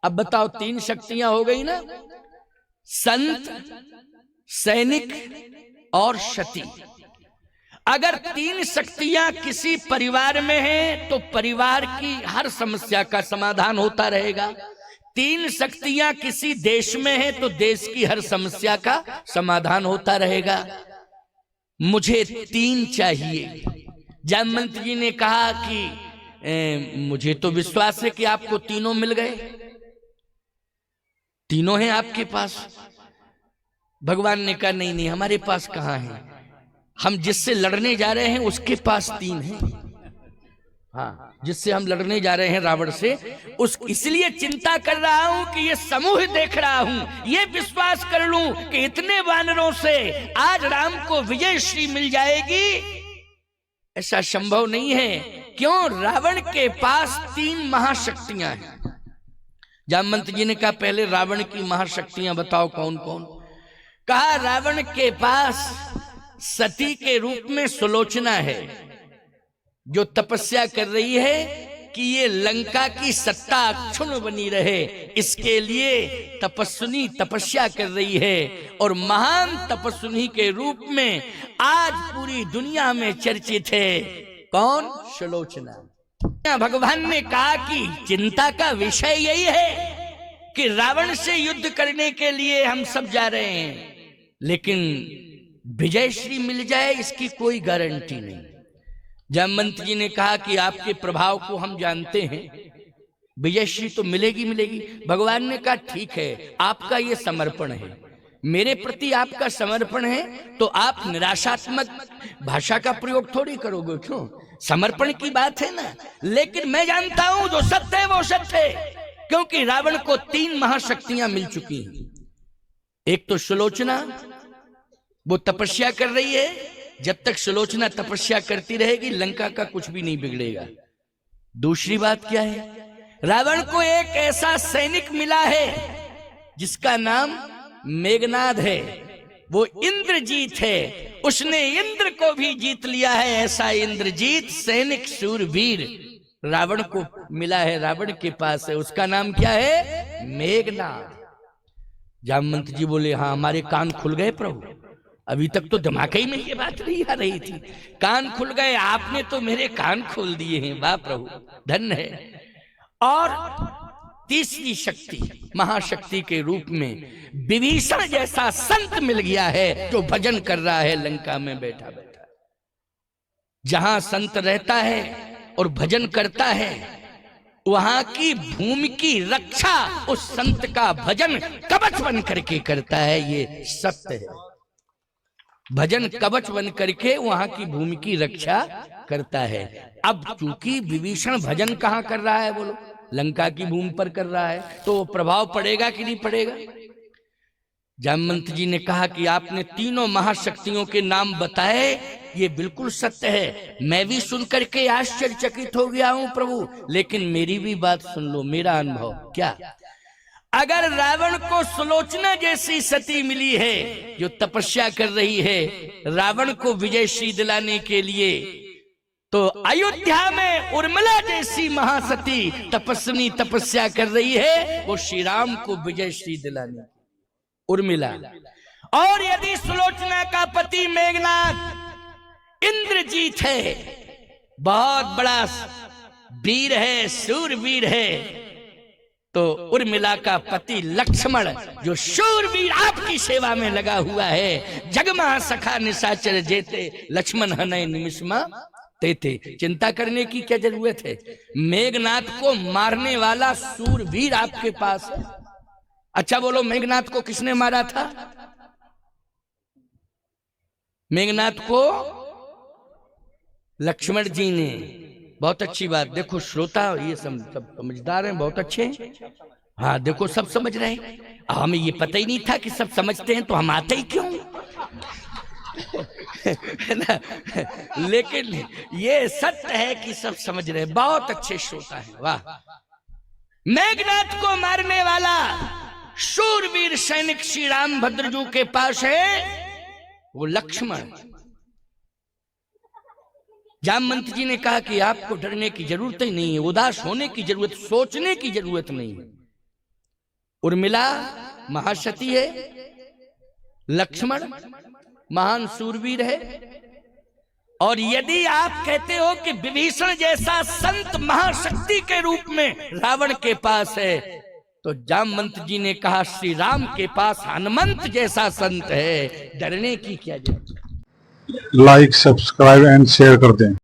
अब बताओ, 3 शक्तियां हो गई ना, संत, सैनिक और सती। अगर 3 शक्तियां किसी परिवार में हैं तो परिवार की हर समस्या का समाधान होता रहेगा। 3 शक्तियां किसी देश में हैं तो देश की हर समस्या का समाधान होता रहेगा। मुझे 3 चाहिए। जामवंत जी ने कहा कि मुझे तो विश्वास है कि आपको तीनों मिल गए, तीनों हैं आपके पास। भगवान ने कहा नहीं नहीं, हमारे पास कहां है, हम जिससे लड़ने जा रहे हैं उसके पास 3 हैं। हाँ, जिससे हम लड़ने जा रहे हैं रावण से, इसलिए चिंता कर रहा हूं कि ये समूह देख रहा हूं, ये विश्वास कर लूं कि इतने वानरों से आज राम को विजय श्री मिल जाएगी। ऐसा संभव नहीं है। क्यों? रावण के पास 3 महाशक्तियां हैं। जामवंत जी ने कहा पहले रावण की महाशक्तियां बताओ कौन कौन। कहा रावण के पास सती के रूप में सुलोचना है, जो तपस्या कर रही है कि ये लंका की सत्ता अक्षुण्ण बनी रहे, इसके लिए तपस्विनी तपस्या कर रही है। और महान तपस्विनी के रूप में आज पूरी दुनिया में चर्चित है कौन? सुलोचना। भगवान ने कहा कि चिंता का विषय यही है कि रावण से युद्ध करने के लिए हम सब जा रहे हैं, लेकिन विजय श्री मिल जाए इसकी कोई गारंटी नहीं। जामवंत जी ने कहा कि आपके प्रभाव को हम जानते हैं, विजय श्री तो मिलेगी मिलेगी। भगवान ने कहा ठीक है, आपका ये समर्पण है, मेरे प्रति आपका समर्पण है, तो आप निराशात्मक भाषा का प्रयोग थोड़ी करोगे। क्यों? समर्पण की बात है ना। लेकिन मैं जानता हूं जो सत्य है वो सत्य है, क्योंकि रावण को 3 महाशक्तियां मिल चुकी हैं। एक तो सुलोचना, वो तपस्या कर रही है, जब तक सुलोचना तपस्या करती रहेगी लंका का कुछ भी नहीं बिगड़ेगा। दूसरी बात क्या है? रावण को एक ऐसा सैनिक मिला है जिसका नाम मेघनाद है, वो इंद्रजीत है। उसने इंद्र को भी जीत लिया है। ऐसा इंद्रजीत सैनिक शूरवीर रावण को मिला है, रावण के पास है। उसका नाम क्या है? मेघनाद। जामवंत जी बोले हाँ, हमारे कान खुल गए प्रभु, अभी तक तो दिमाग ही में ये बात नहीं आ रही थी, कान खुल गए, आपने तो मेरे कान खोल दिए हैं। वाह प्रभु, धन्य है। और तीसरी शक्ति, महाशक्ति के रूप में विभीषण जैसा संत मिल गया है, जो भजन कर रहा है लंका में बैठा बैठा। जहां संत रहता है और भजन करता है, वहां की भूमि की रक्षा उस संत का भजन कवच बन करके करता है। ये सत्य है। भजन कवच बन करके वहां की भूमि की रक्षा करता है। अब चूंकि विभीषण भजन कहां कर रहा है बोलो? लंका की भूमि पर कर रहा है, तो प्रभाव पड़ेगा कि नहीं पड़ेगा? जामवंत जी ने कहा कि आपने 3 महाशक्तियों के नाम बताए, ये बिल्कुल सत्य है। मैं भी सुनकर के आश्चर्यचकित हो गया हूं प्रभु, लेकिन मेरी भी बात सुन लो, मेरा अनुभव क्या। अगर रावण को सुलोचना जैसी सती मिली है जो तपस्या कर रही है रावण को विजय श्री दिलाने के लिए, तो अयोध्या में उर्मिला जैसी महासती तपस्विनी तपस्या कर रही है वो श्री राम को विजय श्री दिलाने, उर्मिला। और यदि सुलोचना का पति मेघनाद इंद्रजीत है, बहुत बड़ा वीर है, शूरवीर है, तो उर्मिला का पति लक्ष्मण जो शूरवीर आपकी सेवा में लगा हुआ है, जगमा सखा निशाचर जेते लक्ष्मण हनय निमिषमा तेते। चिंता करने की क्या जरूरत है? मेघनाद को मारने वाला शूरवीर आपके पास है। अच्छा बोलो, मेघनाद को किसने मारा था? मेघनाद को लक्ष्मण जी ने। बहुत अच्छी बात। देखो श्रोता, ये सब समझदार हैं, बहुत अच्छे हैं। हाँ देखो, सब समझ रहे हैं। हमें ये पता ही नहीं था कि सब समझते हैं, तो हम आते ही क्यों है ना? लेकिन ये सत्य है कि सब समझ रहे हैं, बहुत अच्छे श्रोता हैं। वाह। मेघनाद को मारने वाला शूरवीर सैनिक श्री रामभद्र जी के पास है, वो लक्ष्मण। जामवंत जी ने कहा कि आपको डरने की जरूरत ही नहीं है, उदास होने की जरूरत, सोचने की जरूरत नहीं है। उर्मिला महाशती है, लक्ष्मण महान सूरवीर है। और यदि आप कहते हो कि विभीषण जैसा संत महाशक्ति के रूप में रावण के पास है, तो जामवंत जी ने कहा श्री राम के पास हनुमंत जैसा संत है, डरने की क्या जरूरत। लाइक, सब्सक्राइब एंड शेयर कर दें।